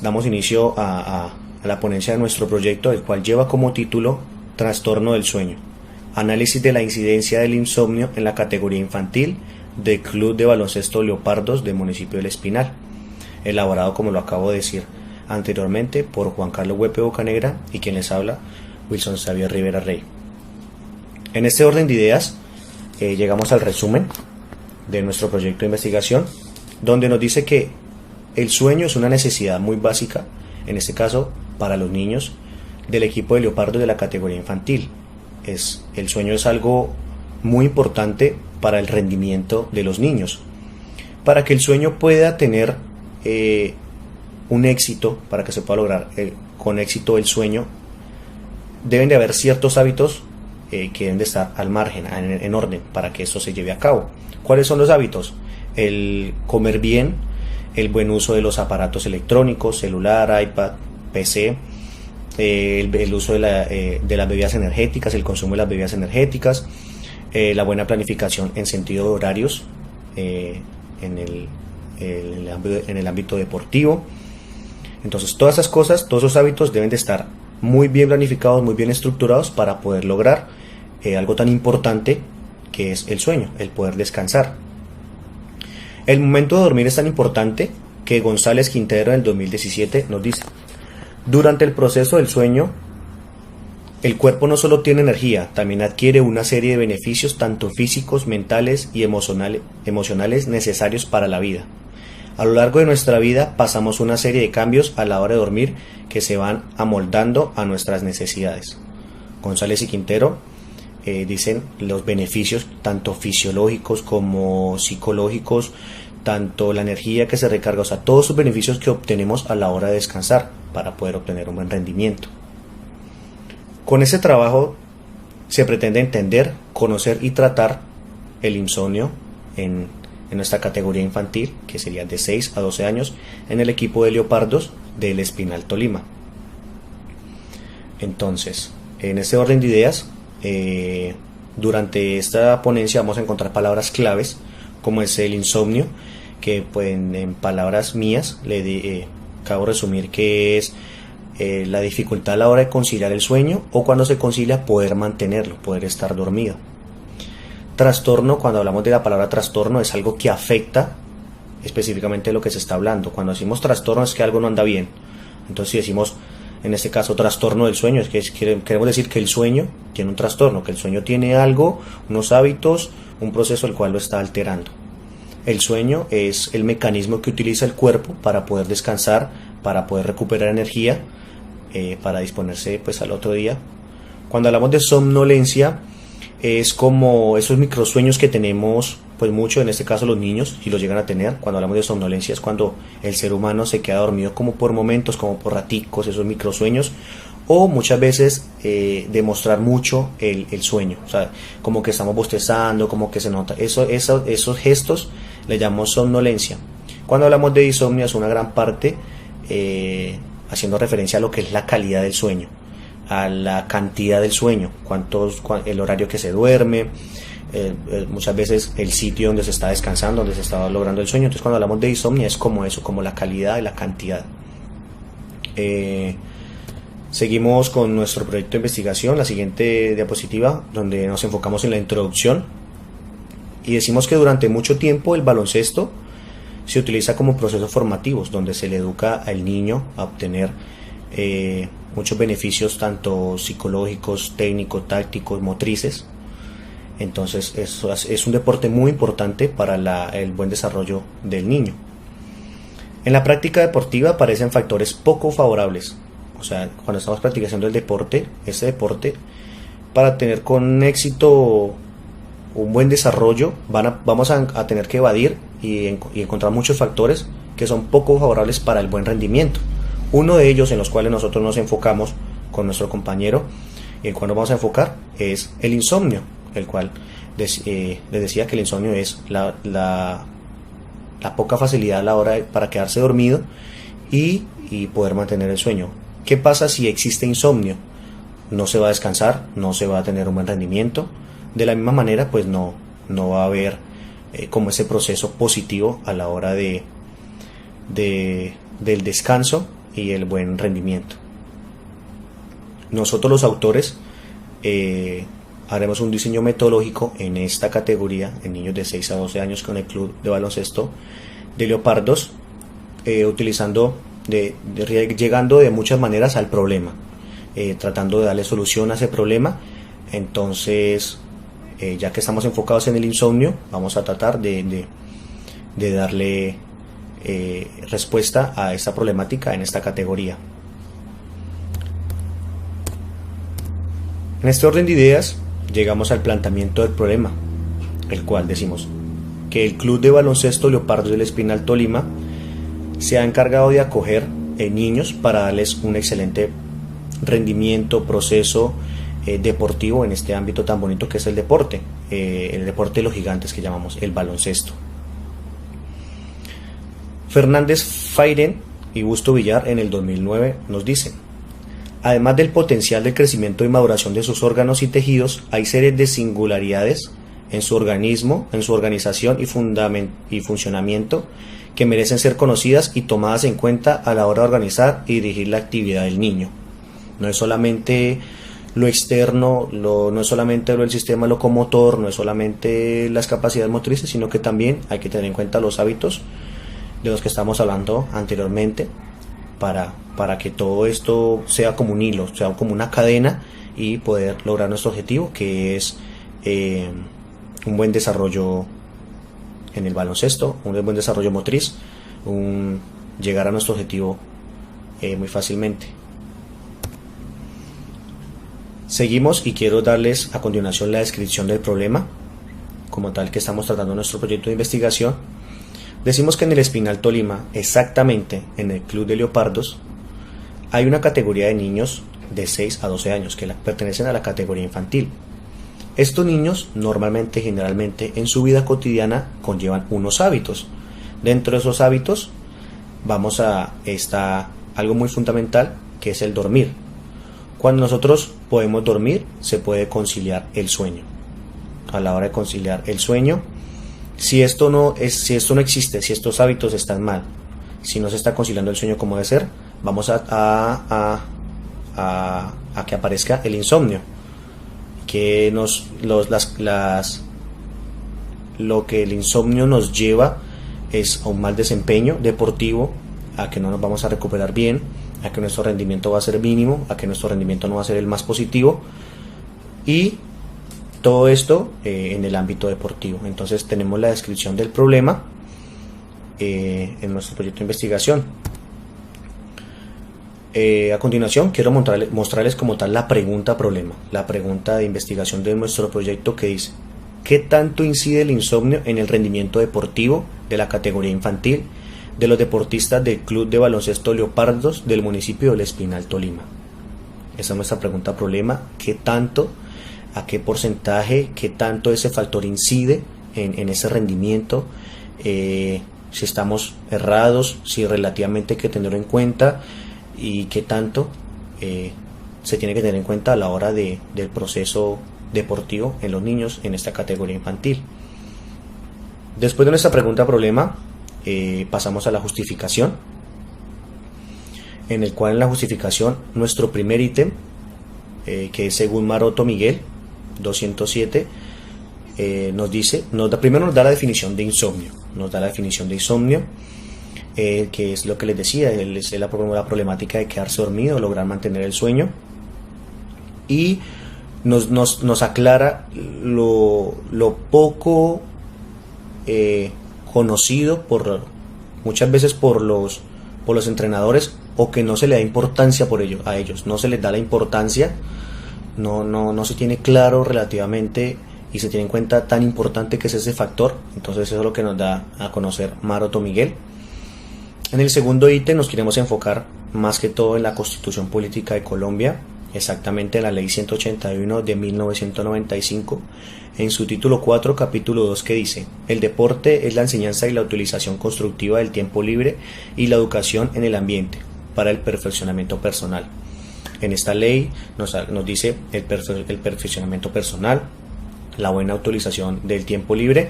Damos inicio a la ponencia de nuestro proyecto, el cual lleva como título Trastorno del sueño, análisis de la incidencia del insomnio en la categoría infantil del Club de Baloncesto Leopardos del municipio del Espinal, elaborado, como lo acabo de decir anteriormente, por Juan Carlos Huepe Bocanegra y quien les habla, Wilson Xavier Rivera Rey. En este orden de ideas llegamos al resumen de nuestro proyecto de investigación, donde nos dice que el sueño es una necesidad muy básica, en este caso para los niños del equipo de Leopardos de la categoría infantil. El sueño es algo muy importante para el rendimiento de los niños. Para que el sueño pueda tener un éxito, para que se pueda lograr con éxito el sueño, deben de haber ciertos hábitos que deben de estar al margen, en orden, para que eso se lleve a cabo. ¿Cuáles son los hábitos? El comer bien, el buen uso de los aparatos electrónicos, celular, iPad, PC, el uso de las bebidas energéticas, el consumo de las bebidas energéticas, la buena planificación en sentido de horarios en el ámbito deportivo. Entonces, todas esas cosas, todos esos hábitos deben de estar muy bien planificados, muy bien estructurados para poder lograr algo tan importante que es el sueño, el poder descansar. El momento de dormir es tan importante que González Quintero en el 2017 nos dice: durante el proceso del sueño, el cuerpo no solo tiene energía, también adquiere una serie de beneficios tanto físicos, mentales y emocionales necesarios para la vida. A lo largo de nuestra vida pasamos una serie de cambios a la hora de dormir que se van amoldando a nuestras necesidades. González y Quintero dicen los beneficios tanto fisiológicos como psicológicos, tanto la energía que se recarga, o sea, todos los beneficios que obtenemos a la hora de descansar para poder obtener un buen rendimiento. Con ese trabajo se pretende entender, conocer y tratar el insomnio en nuestra categoría infantil, que sería de 6 a 12 años, en el equipo de Leopardos del Espinal, Tolima. Entonces, en este orden de ideas, durante esta ponencia vamos a encontrar palabras claves, como es el insomnio, que pues, en palabras mías acabo de resumir que es la dificultad a la hora de conciliar el sueño, o cuando se concilia poder mantenerlo, poder estar dormido. Trastorno, cuando hablamos de la palabra trastorno, es algo que afecta específicamente lo que se está hablando. Cuando decimos trastorno es que algo no anda bien. Entonces, si decimos en este caso trastorno del sueño, es que queremos decir que el sueño tiene un trastorno, que el sueño tiene algo, unos hábitos, un proceso el cual lo está alterando. El sueño es el mecanismo que utiliza el cuerpo para poder descansar, para poder recuperar energía, para disponerse pues al otro día. Cuando hablamos de somnolencia, es como esos microsueños que tenemos pues mucho, en este caso los niños, si los llegan a tener. Cuando hablamos de somnolencia es cuando el ser humano se queda dormido como por momentos, como por raticos, esos microsueños, o muchas veces demostrar mucho el sueño, o sea, como que estamos bostezando, como que se nota, esos gestos le llamamos somnolencia. Cuando hablamos de insomnio es una gran parte haciendo referencia a lo que es la calidad del sueño, a la cantidad del sueño, el horario que se duerme, muchas veces el sitio donde se está descansando, donde se está logrando el sueño. Entonces, cuando hablamos de insomnio es como eso, como la calidad y la cantidad. Seguimos con nuestro proyecto de investigación, la siguiente diapositiva, donde nos enfocamos en la introducción y decimos que durante mucho tiempo el baloncesto se utiliza como procesos formativos, donde se le educa al niño a obtener muchos beneficios tanto psicológicos, técnicos, tácticos, motrices. Entonces eso es un deporte muy importante para el buen desarrollo del niño. En la práctica deportiva aparecen factores poco favorables. O sea, cuando estamos practicando este deporte, para tener con éxito un buen desarrollo, vamos a tener que evadir y encontrar muchos factores que son poco favorables para el buen rendimiento. Uno de ellos, en los cuales nosotros nos enfocamos con nuestro compañero, y el cual nos vamos a enfocar, es el insomnio, el cual les decía que el insomnio es la poca facilidad a la hora para quedarse dormido y poder mantener el sueño. ¿Qué pasa si existe insomnio? No se va a descansar, no se va a tener un buen rendimiento. De la misma manera, pues no va a haber como ese proceso positivo a la hora de del descanso y el buen rendimiento. Nosotros los autores haremos un diseño metodológico en esta categoría, en niños de 6 a 12 años con el club de baloncesto de Leopardos, llegando de muchas maneras al problema, tratando de darle solución a ese problema. Entonces, ya que estamos enfocados en el insomnio, vamos a tratar de darle respuesta a esta problemática en esta categoría. En este orden de ideas llegamos al planteamiento del problema, el cual decimos que el Club de Baloncesto Leopardos del Espinal Tolima se ha encargado de acoger niños para darles un excelente rendimiento, proceso deportivo en este ámbito tan bonito que es el deporte de los gigantes que llamamos el baloncesto. Fernández Fairen y Busto Villar en el 2009 nos dicen: además del potencial de crecimiento y maduración de sus órganos y tejidos, hay series de singularidades en su organismo, en su organización y funcionamiento que merecen ser conocidas y tomadas en cuenta a la hora de organizar y dirigir la actividad del niño. No es solamente lo externo, no es solamente el sistema locomotor, no es solamente las capacidades motrices, sino que también hay que tener en cuenta los hábitos de los que estamos hablando anteriormente, para que todo esto sea como un hilo, sea como una cadena y poder lograr nuestro objetivo, que es un buen desarrollo en el baloncesto, un buen desarrollo motriz, llegar a nuestro objetivo muy fácilmente. Seguimos y quiero darles a continuación la descripción del problema como tal que estamos tratando en nuestro proyecto de investigación. Decimos que en el Espinal Tolima, exactamente en el Club de Leopardos, hay una categoría de niños de 6 a 12 años que pertenecen a la categoría infantil. Estos niños normalmente, generalmente, en su vida cotidiana conllevan unos hábitos. Dentro de esos hábitos está algo muy fundamental, que es el dormir. Cuando nosotros podemos dormir, se puede conciliar el sueño. A la hora de conciliar el sueño, si esto no existe, si estos hábitos están mal, si no se está conciliando el sueño como debe ser, vamos a que aparezca el insomnio, que lo que el insomnio nos lleva es a un mal desempeño deportivo, a que no nos vamos a recuperar bien, a que nuestro rendimiento va a ser mínimo, a que nuestro rendimiento no va a ser el más positivo, y todo esto en el ámbito deportivo. Entonces tenemos la descripción del problema en nuestro proyecto de investigación. A continuación quiero mostrarles como tal la pregunta problema, la pregunta de investigación de nuestro proyecto, que dice: ¿qué tanto incide el insomnio en el rendimiento deportivo de la categoría infantil de los deportistas del Club de Baloncesto Leopardos del municipio del Espinal Tolima? Esa es nuestra pregunta problema. ¿Qué tanto, a qué porcentaje, qué tanto ese factor incide en ese rendimiento? Si estamos errados, si relativamente hay que tenerlo en cuenta, y qué tanto se tiene que tener en cuenta a la hora del proceso deportivo en los niños en esta categoría infantil. Después de nuestra pregunta problema, pasamos a la justificación, en el cual en la justificación nuestro primer ítem, que es según Maroto Miguel 207, primero nos da la definición de insomnio, que es lo que les decía, es la problemática de quedarse dormido, lograr mantener el sueño, y nos aclara lo poco conocido muchas veces por los entrenadores, o que no se le da importancia a ellos, no se les da la importancia, no se tiene claro relativamente y se tiene en cuenta tan importante que es ese factor. Entonces eso es lo que nos da a conocer Maroto Miguel. En el segundo ítem nos queremos enfocar más que todo en la Constitución Política de Colombia, exactamente en la Ley 181 de 1995, en su título 4, capítulo 2, que dice: el deporte es la enseñanza y la utilización constructiva del tiempo libre y la educación en el ambiente para el perfeccionamiento personal. En esta ley nos dice el perfeccionamiento personal, la buena utilización del tiempo libre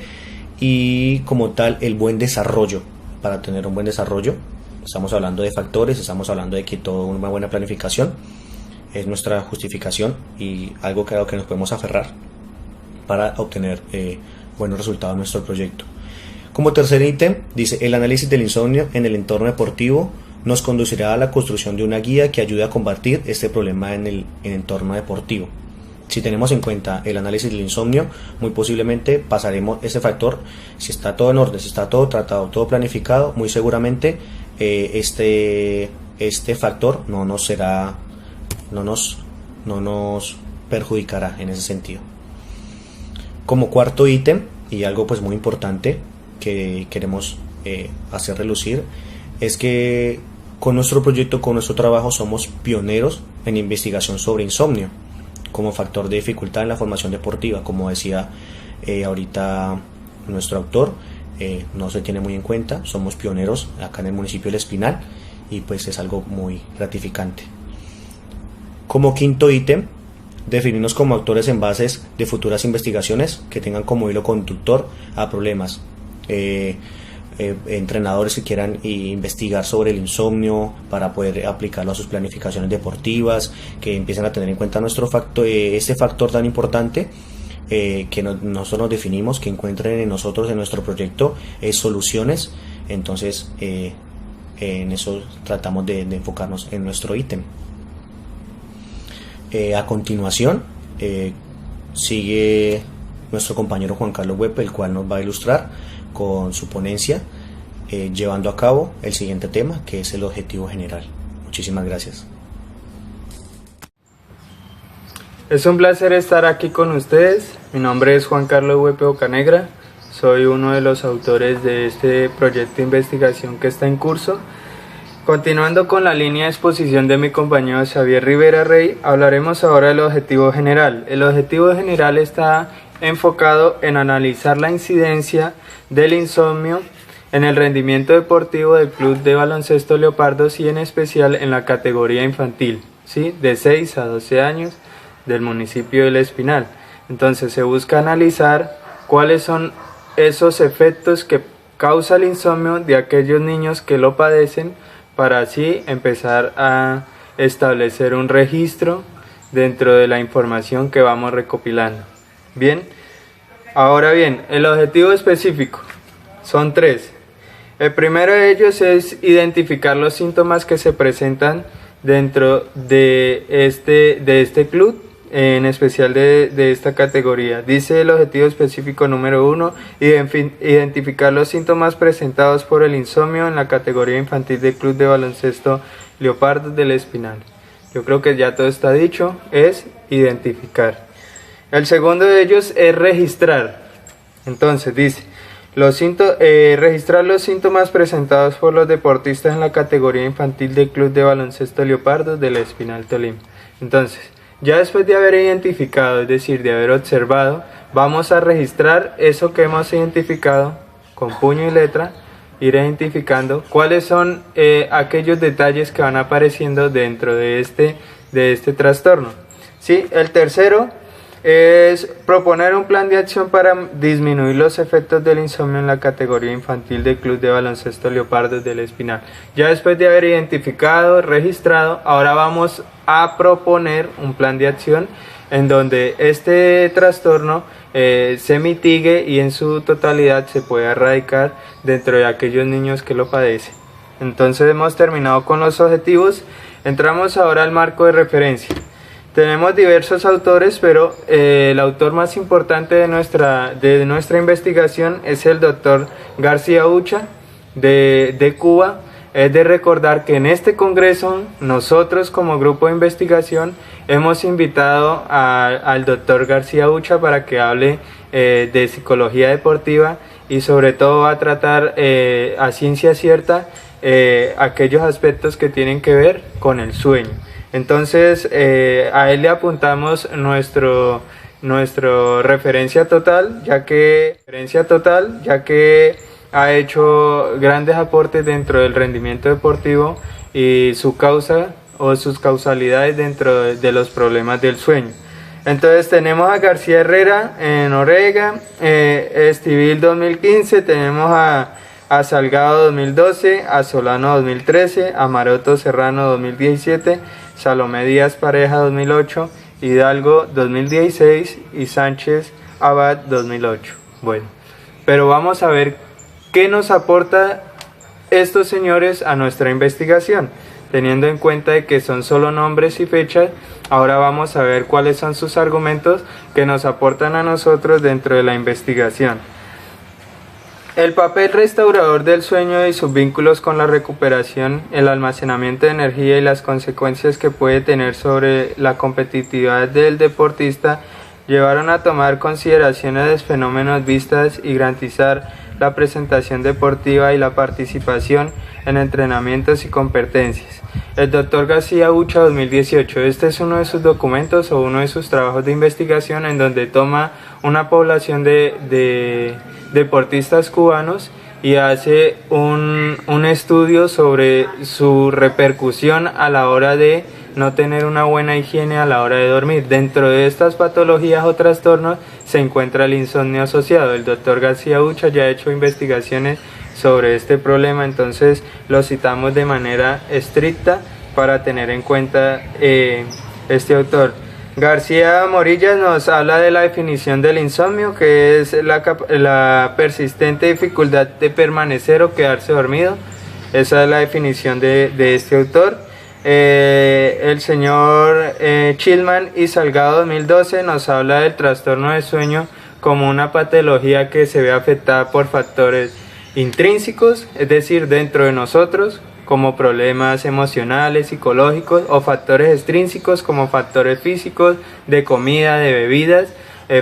y como tal el buen desarrollo. Para tener un buen desarrollo Estamos hablando de factores, estamos hablando de que toda una buena planificación es nuestra justificación y algo que nos podemos aferrar para obtener buenos resultados en nuestro proyecto. Como tercer ítem, dice: el análisis del insomnio en el entorno deportivo nos conducirá a la construcción de una guía que ayude a combatir este problema en el entorno deportivo. Si tenemos en cuenta el análisis del insomnio, muy posiblemente pasaremos ese factor. Si está todo en orden, si está todo tratado, todo planificado, muy seguramente este factor no nos perjudicará en ese sentido. Como cuarto ítem, y algo pues muy importante que queremos hacer relucir, es que con nuestro proyecto, con nuestro trabajo, somos pioneros en investigación sobre insomnio como factor de dificultad en la formación deportiva. Como decía ahorita nuestro autor, no se tiene muy en cuenta, somos pioneros acá en el municipio del Espinal y pues es algo muy gratificante. Como quinto ítem, definirnos como autores en bases de futuras investigaciones que tengan como hilo conductor a problemas. Entrenadores que quieran investigar sobre el insomnio para poder aplicarlo a sus planificaciones deportivas, que empiecen a tener en cuenta este factor tan importante que nosotros nos definimos, que encuentren en nosotros, en nuestro proyecto, soluciones. Entonces en eso tratamos de enfocarnos en nuestro ítem. A continuación sigue nuestro compañero Juan Carlos Huepe, el cual nos va a ilustrar con su ponencia, llevando a cabo el siguiente tema, que es el objetivo general. Muchísimas gracias. Es un placer estar aquí con ustedes. Mi nombre es Juan Carlos Huepe Bocanegra. Soy uno de los autores de este proyecto de investigación que está en curso. Continuando con la línea de exposición de mi compañero Xavier Rivera Rey, hablaremos ahora del objetivo general. El objetivo general está enfocado en analizar la incidencia del insomnio en el rendimiento deportivo del Club de Baloncesto Leopardos y en especial en la categoría infantil, ¿sí?, de 6 a 12 años del municipio del Espinal. Entonces se busca analizar cuáles son esos efectos que causa el insomnio de aquellos niños que lo padecen, para así empezar a establecer un registro dentro de la información que vamos recopilando. Bien, ahora bien, el objetivo específico son 3. El primero de ellos es identificar los síntomas que se presentan dentro de este club, en especial de esta categoría. Dice el objetivo específico número 1, identificar los síntomas presentados por el insomnio en la categoría infantil del Club de Baloncesto Leopardos del Espinal. Yo creo que ya todo está dicho, es identificar. El segundo de ellos es registrar. Entonces dice, registrar los síntomas presentados por los deportistas en la categoría infantil del Club de Baloncesto Leopardos del Espinal Tolima. Entonces, ya después de haber identificado, es decir, de haber observado, vamos a registrar eso que hemos identificado con puño y letra, ir identificando cuáles son aquellos detalles que van apareciendo dentro de este trastorno. ¿Sí? El tercero es proponer un plan de acción para disminuir los efectos del insomnio en la categoría infantil del Club de Baloncesto Leopardos del Espinal. Ya después de haber identificado, registrado, ahora vamos a proponer un plan de acción en donde este trastorno se mitigue y en su totalidad se pueda erradicar dentro de aquellos niños que lo padecen. Entonces hemos terminado con los objetivos, entramos ahora al marco de referencia. Tenemos diversos autores, pero el autor más importante de nuestra investigación es el doctor García Ucha de Cuba. Es de recordar que en este congreso nosotros como grupo de investigación hemos invitado al doctor García Ucha para que hable de psicología deportiva y sobre todo va a tratar a ciencia cierta aquellos aspectos que tienen que ver con el sueño. Entonces a él le apuntamos nuestro referencia total, ya que ha hecho grandes aportes dentro del rendimiento deportivo y su causa o sus causalidades dentro de los problemas del sueño. Entonces tenemos a García Herrera en Orega, Estivil 2015, tenemos a a Salgado 2012, a Solano 2013, a Maroto Serrano 2017, Salomé Díaz Pareja 2008, Hidalgo 2016 y Sánchez Abad 2008. Bueno, pero vamos a ver qué nos aporta estos señores a nuestra investigación. Teniendo en cuenta de que son solo nombres y fechas, ahora vamos a ver cuáles son sus argumentos que nos aportan a nosotros dentro de la investigación. El papel restaurador del sueño y sus vínculos con la recuperación, el almacenamiento de energía y las consecuencias que puede tener sobre la competitividad del deportista llevaron a tomar consideraciones de fenómenos vistas y garantizar la presentación deportiva y la participación en entrenamientos y competencias. El Dr. García Ucha 2018, este es uno de sus documentos o uno de sus trabajos de investigación en donde toma una población de deportistas cubanos y hace un estudio sobre su repercusión a la hora de no tener una buena higiene a la hora de dormir. Dentro de estas patologías o trastornos se encuentra el insomnio asociado. El doctor García Ucha ya ha hecho investigaciones sobre este problema, entonces lo citamos de manera estricta para tener en cuenta este autor. García Morillas nos habla de la definición del insomnio, que es la persistente dificultad de permanecer o quedarse dormido. Esa es la definición de este autor. El señor Chilman y Salgado 2012 nos habla del trastorno de sueño como una patología que se ve afectada por factores intrínsecos, es decir, dentro de nosotros, como problemas emocionales, psicológicos, o factores extrínsecos como factores físicos, de comida, de bebidas,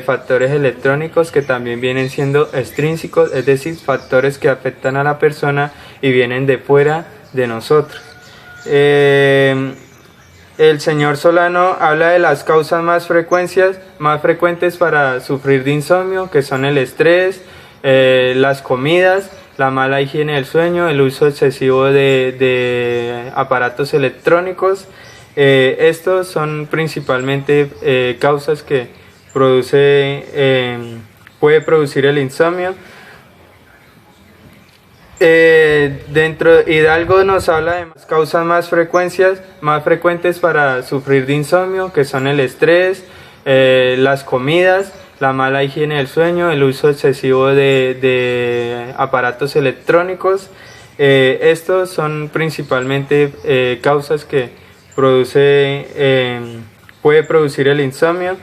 factores electrónicos que también vienen siendo extrínsecos, es decir, factores que afectan a la persona y vienen de fuera de nosotros. El señor Solano habla de las causas más frecuentes para sufrir de insomnio, que son el estrés, las comidas, la mala higiene del sueño, el uso excesivo de aparatos electrónicos. Estos son principalmente causas que puede producir el insomnio. Hidalgo nos habla de las causas más frecuentes para sufrir de insomnio, que son el estrés, las comidas, la mala higiene del sueño, el uso excesivo de aparatos electrónicos. Estos son principalmente causas que puede producir el insomnio.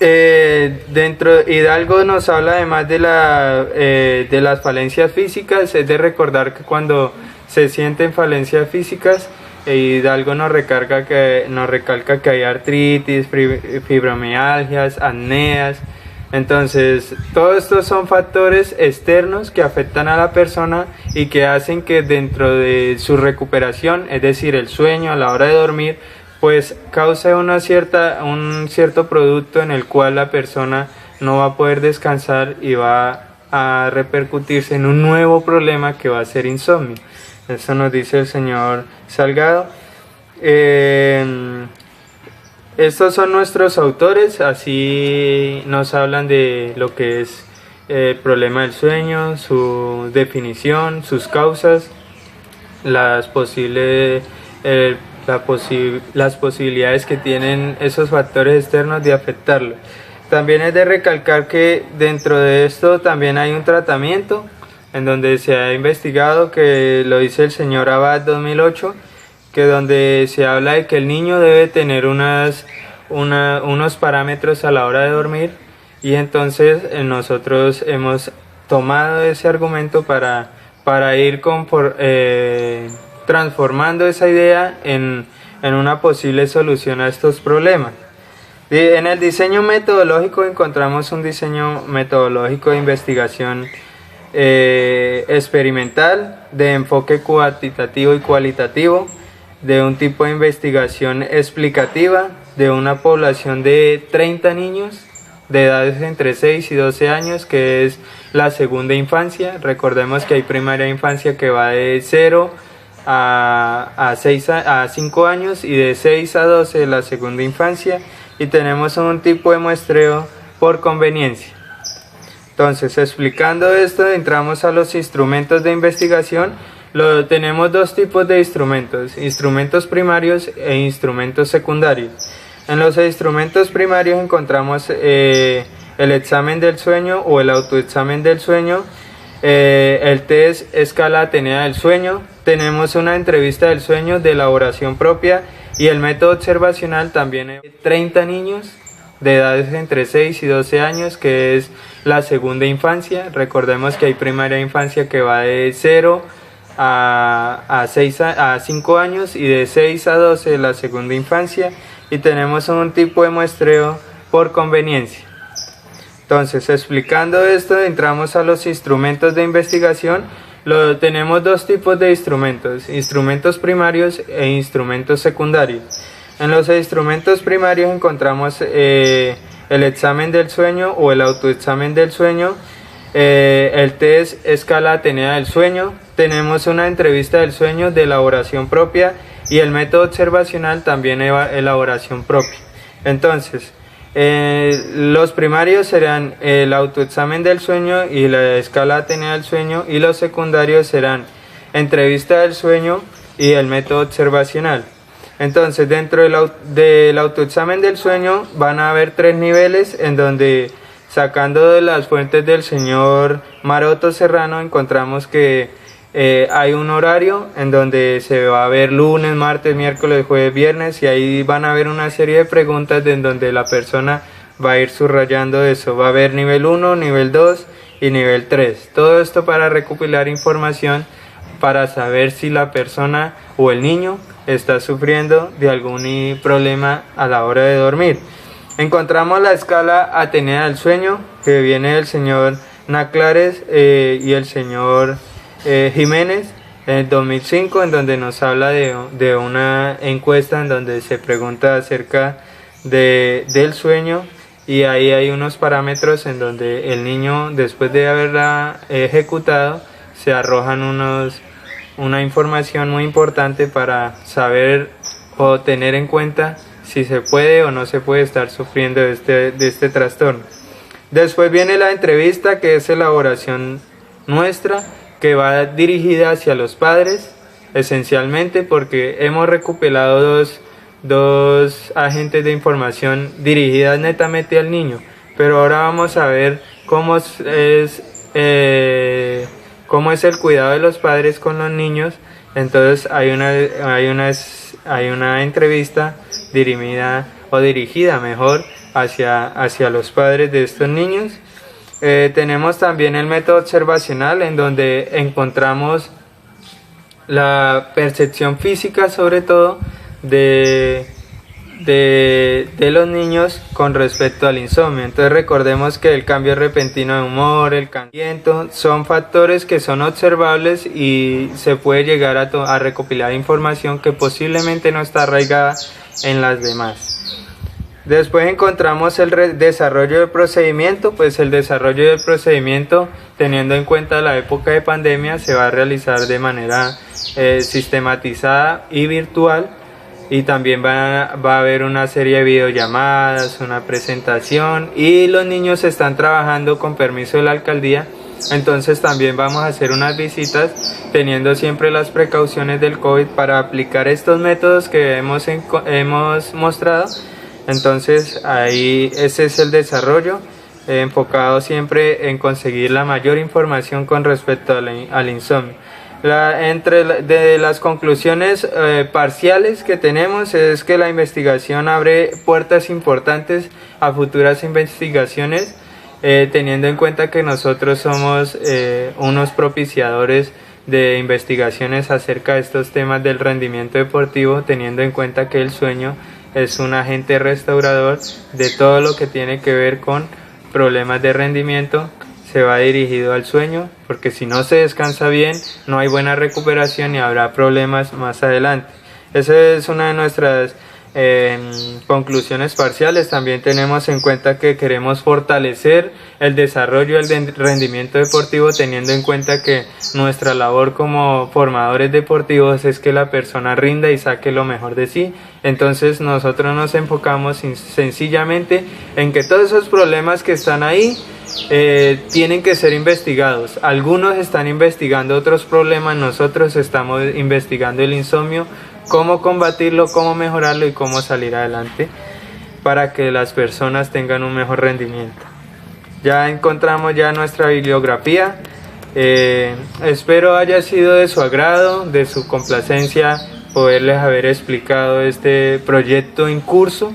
Hidalgo nos habla además de las falencias físicas, es de recordar que cuando se sienten falencias físicas, Hidalgo nos recalca que hay artritis, fibromialgias, apneas. Entonces, todos estos son factores externos que afectan a la persona y que hacen que dentro de su recuperación, es decir, el sueño a la hora de dormir, pues causa un cierto producto en el cual la persona no va a poder descansar y va a repercutirse en un nuevo problema que va a ser insomnio. Eso nos dice el señor Salgado. Estos son nuestros autores, así nos hablan de lo que es el problema del sueño, su definición, sus causas, las posibilidades que tienen esos factores externos de afectarlo. También es de recalcar que dentro de esto también hay un tratamiento en donde se ha investigado, que lo dice el señor Abad 2008, que donde se habla de que el niño debe tener unos parámetros a la hora de dormir, y entonces nosotros hemos tomado ese argumento para ir transformando esa idea en una posible solución a estos problemas. En el diseño metodológico encontramos un diseño metodológico de investigación experimental, de enfoque cuantitativo y cualitativo, de un tipo de investigación explicativa, de una población de 30 niños de edades entre 6 y 12 años, que es la segunda infancia. Recordemos que hay primaria infancia que va de 0 a 5 años y de 6 a 12 la segunda infancia, y tenemos un tipo de muestreo por conveniencia. Entonces, explicando esto, entramos a los instrumentos de investigación. Tenemos dos tipos de instrumentos primarios e instrumentos secundarios. En los instrumentos primarios encontramos el examen del sueño o el autoexamen del sueño, el test escala Atenea del sueño, tenemos una entrevista del sueño de elaboración propia y el método observacional también hay 30 niños de edades entre 6 y 12 años, que es la segunda infancia. Recordemos que hay primaria infancia que va de 0 a 5 años y de 6 a 12 la segunda infancia, y tenemos un tipo de muestreo por conveniencia. Entonces, explicando esto, entramos a los instrumentos de investigación. Tenemos dos tipos de instrumentos primarios e instrumentos secundarios. En los instrumentos primarios encontramos el examen del sueño o el autoexamen del sueño, el test escala Atenea del sueño, tenemos una entrevista del sueño de elaboración propia y el método observacional también elaboración propia. Entonces, los primarios serán el autoexamen del sueño y la escala Atenea del sueño, y los secundarios serán entrevista del sueño y el método observacional. Entonces, dentro del autoexamen del sueño van a haber 3 niveles, en donde, sacando de las fuentes del señor Maroto Serrano, encontramos que hay un horario en donde se va a ver lunes, martes, miércoles, jueves, viernes, y ahí van a haber una serie de preguntas en donde la persona va a ir subrayando eso. Va a haber nivel 1, nivel 2 y nivel 3. Todo esto para recopilar información para saber si la persona o el niño está sufriendo de algún problema a la hora de dormir. Encontramos la escala Atenea del sueño, que viene del señor Naclares y el señor Jiménez en 2005, en donde nos habla de una encuesta en donde se pregunta acerca del sueño, y ahí hay unos parámetros en donde el niño, después de haberla ejecutado, se arrojan una información muy importante para saber o tener en cuenta si se puede o no se puede estar sufriendo de este trastorno. Después viene la entrevista, que es elaboración nuestra, que va dirigida hacia los padres, esencialmente porque hemos recopilado dos agentes de información dirigidas netamente al niño, pero ahora vamos a ver cómo es el cuidado de los padres con los niños. Entonces hay una entrevista dirigida mejor hacia los padres de estos niños. Tenemos también el método observacional, en donde encontramos la percepción física, sobre todo de los niños con respecto al insomnio. Entonces, recordemos que el cambio repentino de humor, el cansancio, son factores que son observables y se puede llegar a recopilar información que posiblemente no está arraigada en las demás. Después encontramos el desarrollo del procedimiento. Pues el desarrollo del procedimiento, teniendo en cuenta la época de pandemia, se va a realizar de manera sistematizada y virtual, y también va a haber una serie de videollamadas, una presentación, y los niños están trabajando con permiso de la alcaldía. Entonces también vamos a hacer unas visitas, teniendo siempre las precauciones del COVID para aplicar estos métodos que hemos mostrado. Entonces ahí ese es el desarrollo, enfocado siempre en conseguir la mayor información con respecto al insomnio. De las conclusiones parciales que tenemos es que la investigación abre puertas importantes a futuras investigaciones, teniendo en cuenta que nosotros somos unos propiciadores de investigaciones acerca de estos temas del rendimiento deportivo, teniendo en cuenta que el sueño es un agente restaurador de todo lo que tiene que ver con problemas de rendimiento. Se va dirigido al sueño, porque si no se descansa bien, no hay buena recuperación y habrá problemas más adelante. Esa es una de nuestras en conclusiones parciales también tenemos en cuenta que queremos fortalecer el desarrollo y el rendimiento deportivo, teniendo en cuenta que nuestra labor como formadores deportivos es que la persona rinda y saque lo mejor de sí. Entonces nosotros nos enfocamos sencillamente en que todos esos problemas que están ahí tienen que ser investigados. Algunos están investigando otros problemas, nosotros estamos investigando el insomnio, cómo combatirlo, cómo mejorarlo y cómo salir adelante para que las personas tengan un mejor rendimiento. Ya encontramos ya nuestra bibliografía. Espero haya sido de su agrado, de su complacencia, poderles haber explicado este proyecto en curso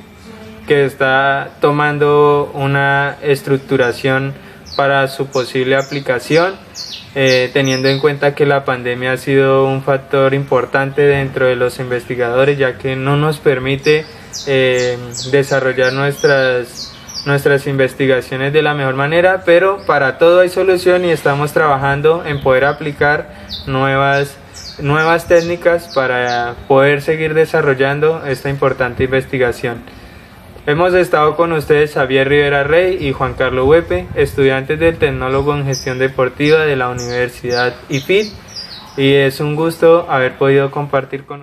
que está tomando una estructuración para su posible aplicación, teniendo en cuenta que la pandemia ha sido un factor importante dentro de los investigadores, ya que no nos permite desarrollar nuestras investigaciones de la mejor manera, pero para todo hay solución y estamos trabajando en poder aplicar nuevas técnicas para poder seguir desarrollando esta importante investigación. Hemos estado con ustedes Javier Rivera Rey y Juan Carlos Huepe, estudiantes del Tecnólogo en Gestión Deportiva de la Universidad IFIT, y es un gusto haber podido compartir con